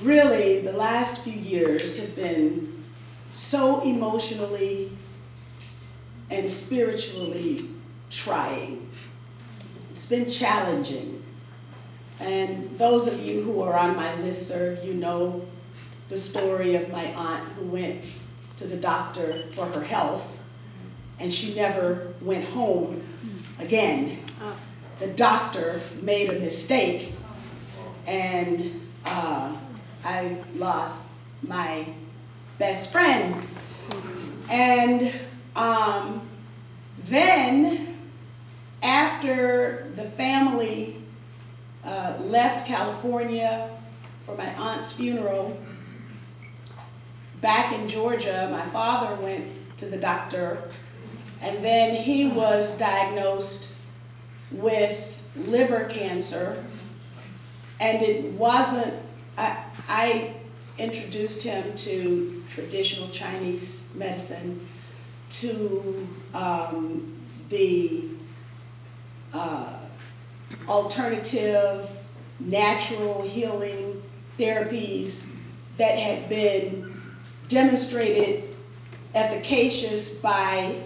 really, the last few years have been so emotionally and spiritually trying. It's been challenging. And those of you who are on my listserv, you know the story of my aunt who went to the doctor for her health, and she never went home again. The doctor made a mistake, and I lost my best friend. And then, after the family left California for my aunt's funeral, back in Georgia, my father went to the doctor, and then he was diagnosed with liver cancer, and it wasn't, I introduced him to traditional Chinese medicine, to the alternative natural healing therapies that had been demonstrated efficacious by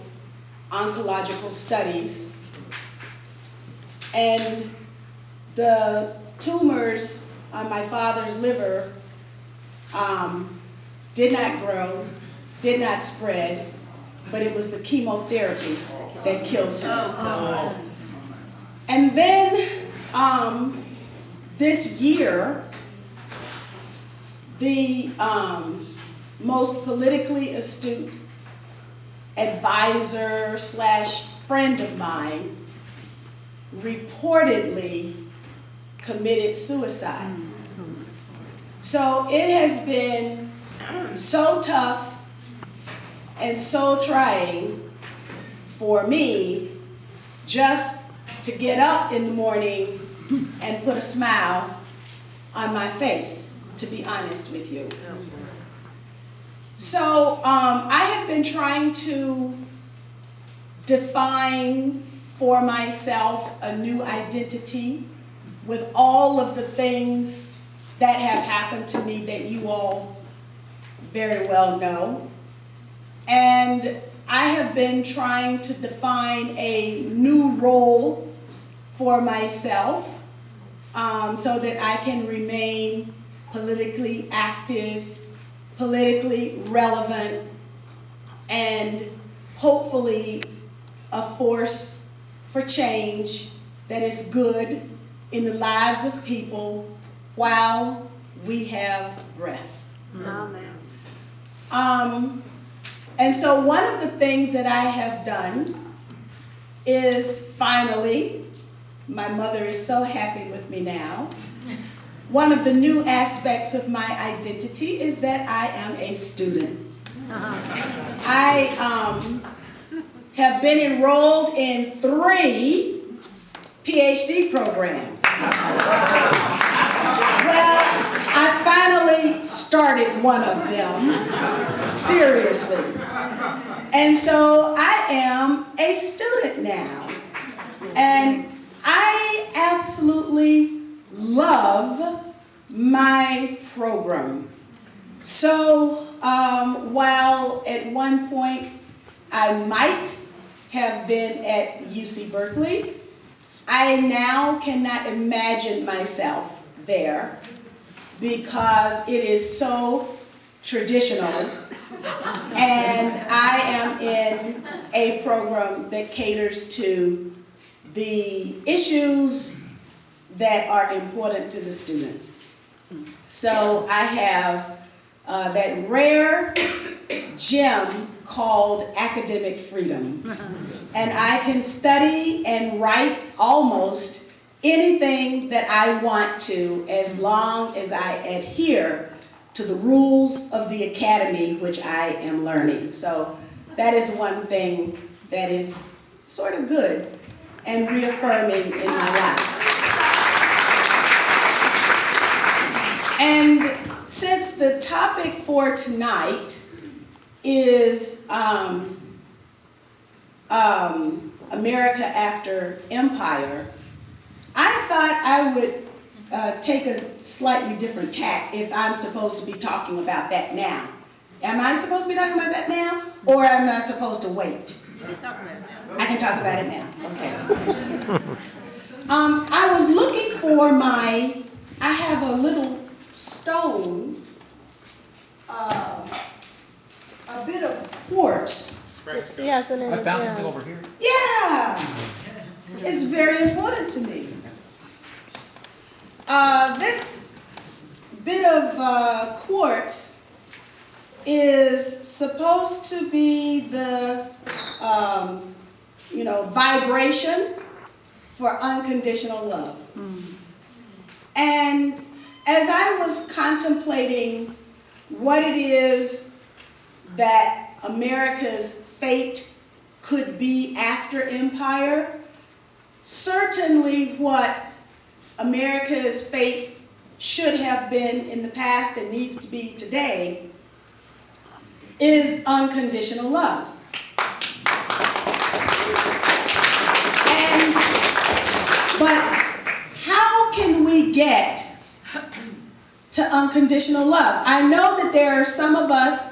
oncological studies. And the tumors on my father's liver did not grow, did not spread, but it was the chemotherapy that killed him. And then this year, the most politically astute advisor / friend of mine reportedly committed suicide. So it has been so tough and so trying for me just to get up in the morning and put a smile on my face, to be honest with you. So I have been trying to define for myself a new identity with all of the things that have happened to me that you all very well know. And I have been trying to define a new role for myself so that I can remain politically active, politically relevant, and hopefully a force for change that is good in the lives of people while we have breath. Amen. And so one of the things that I have done is finally, my mother is so happy with me now, one of the new aspects of my identity is that I am a student. I have been enrolled in 3 PhD programs. Well, I finally started one of them seriously. And so I am a student now. And I absolutely love my program. So while at one point I might have been at UC Berkeley, I now cannot imagine myself there because it is so traditional, and I am in a program that caters to the issues that are important to the students. So I have that rare gem called academic freedom. And I can study and write almost anything that I want to as long as I adhere to the rules of the academy, which I am learning. So that is one thing that is sort of good and reaffirming in my life. And since the topic for tonight is America After Empire, I thought I would take a slightly different tack if I'm supposed to be talking about that now. Am I supposed to be talking about that now, or am I supposed to wait? I can talk about it now. Okay. I was looking for I have a little stone, a bit of quartz. Yes, it is. I found something over here. Yeah, it's very important to me. This bit of quartz is supposed to be the, vibration for unconditional love. And as I was contemplating what it is that America's fate could be after empire, certainly what America's fate should have been in the past and needs to be today is unconditional love. But how can we get to unconditional love? I know that there are some of us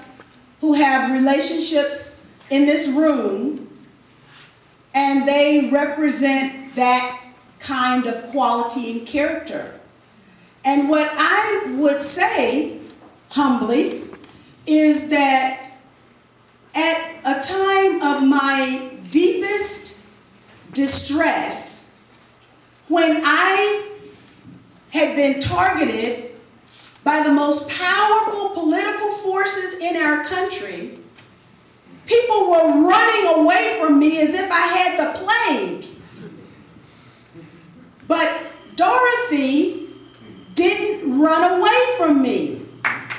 who have relationships in this room, and they represent that kind of quality and character. And what I would say, humbly, is that at a time of my deepest distress, when I had been targeted by the most powerful political forces in our country, people were running away from me as if I had the plague. But Dorothy didn't run away from me.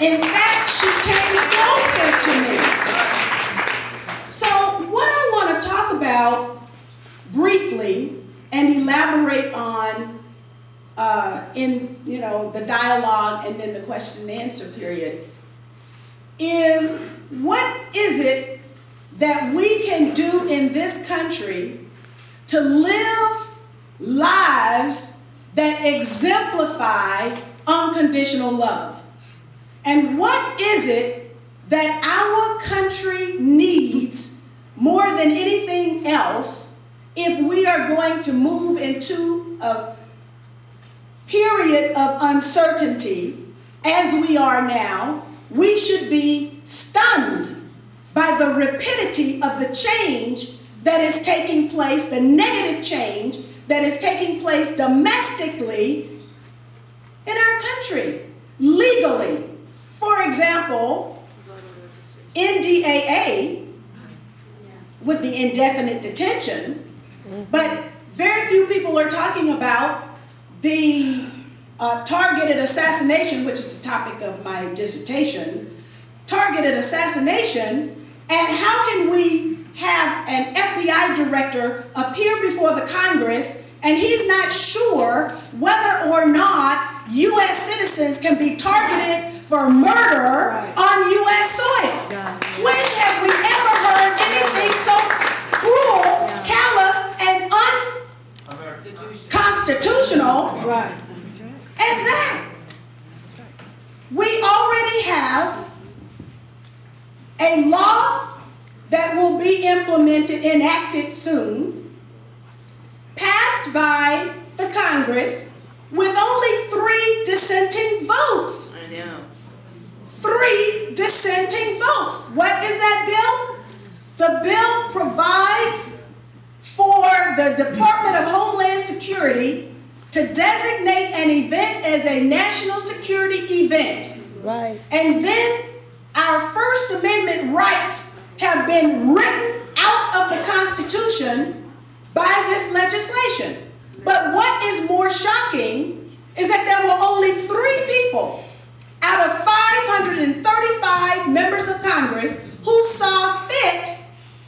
In fact, she came closer to me. So what I want to talk about briefly and elaborate on in the dialogue and then the question and answer period is, what is it that we can do in this country to live lives that exemplify unconditional love? And what is it that our country needs more than anything else if we are going to move into a period of uncertainty as we are now? We should be stunned by the rapidity of the change that is taking place, the negative change that is taking place domestically in our country, legally. For example, NDAA with the indefinite detention, but very few people are talking about the targeted assassination, which is the topic of my dissertation, targeted assassination, and how can we have an FBI director appear before the Congress and he's not sure whether or not U.S. citizens can be targeted for murder on U.S. soil? When have we ever heard anything so cruel, callous, and unconstitutional as that? We already have a law that will be enacted soon, passed by the Congress with only 3 dissenting votes. I know. 3 dissenting votes. What is that bill? The bill provides for the Department of Homeland Security to designate an event as a national security event. Right. And then our First Amendment rights have been written out of the Constitution by this legislation. But what is more shocking is that there were only 3 people out of 535 members of Congress who saw fit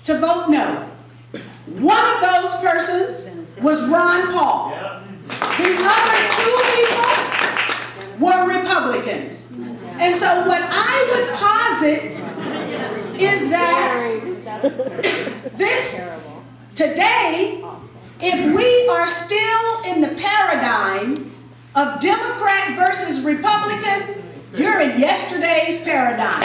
to vote no. One of those persons was Ron Paul. The other 2 people were Republicans. And so what I would posit is that today, if we are still in the paradigm of Democrat versus Republican, you're in yesterday's paradigm.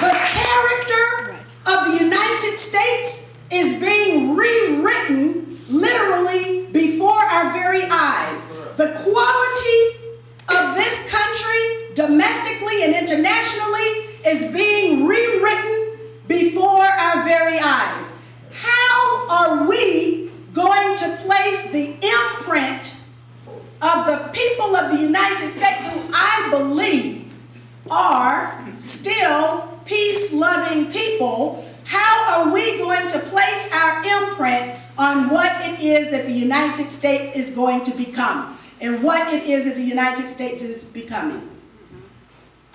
The character of the United States is being rewritten literally before our very eyes. The quality of this country, domestically and internationally, is being rewritten before our very eyes. How are we going to place the imprint of the people of the United States, who I believe are still peace-loving people? How are we going to place our imprint on what it is that the United States is going to become and what it is that the United States is becoming?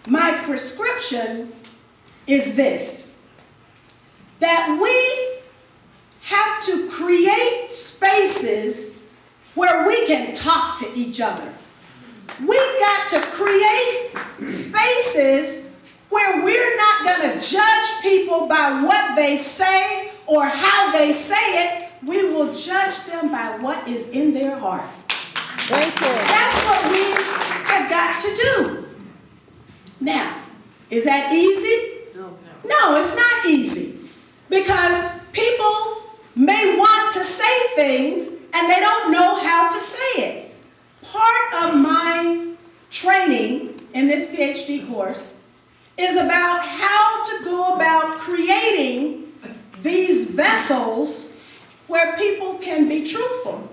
My prescription is this: that we have to create spaces where we can talk to each other. We've got to create spaces where we're not going to judge people by what they say or how they say it. We will judge them by what is in their heart. Thank you. That's what we have got to do. Now, is that easy? No, it's not easy, because people may want to say things and they don't know how to say it. Part of my training in this PhD course is about how to go about creating these vessels where people can be truthful.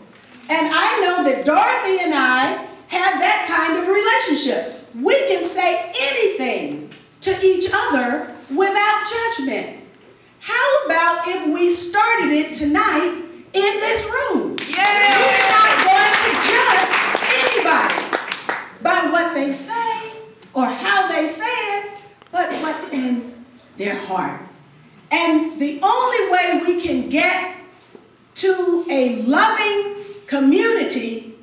And I know that Dorothy and I have that kind of relationship. We can say anything to each other without judgment. How about if we started it tonight in this room? Yeah. We're not going to judge anybody by what they say or how they say it, but what's in their heart. And the only way we can get to a loving community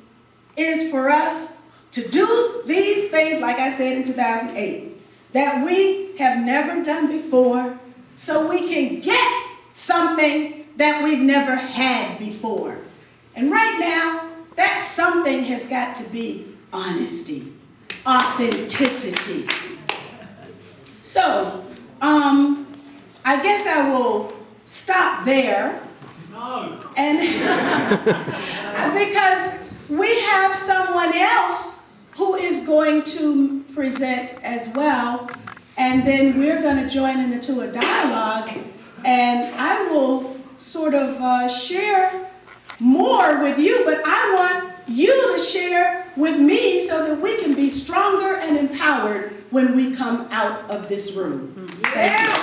is for us to do these things, like I said in 2008, that we have never done before, so we can get something that we've never had before. And right now, that something has got to be honesty, authenticity. So, I guess I will stop there. No. And because we have someone else who is going to present as well, and then we're going to join into a dialogue, and I will sort of share more with you, but I want you to share with me so that we can be stronger and empowered when we come out of this room. Thank you.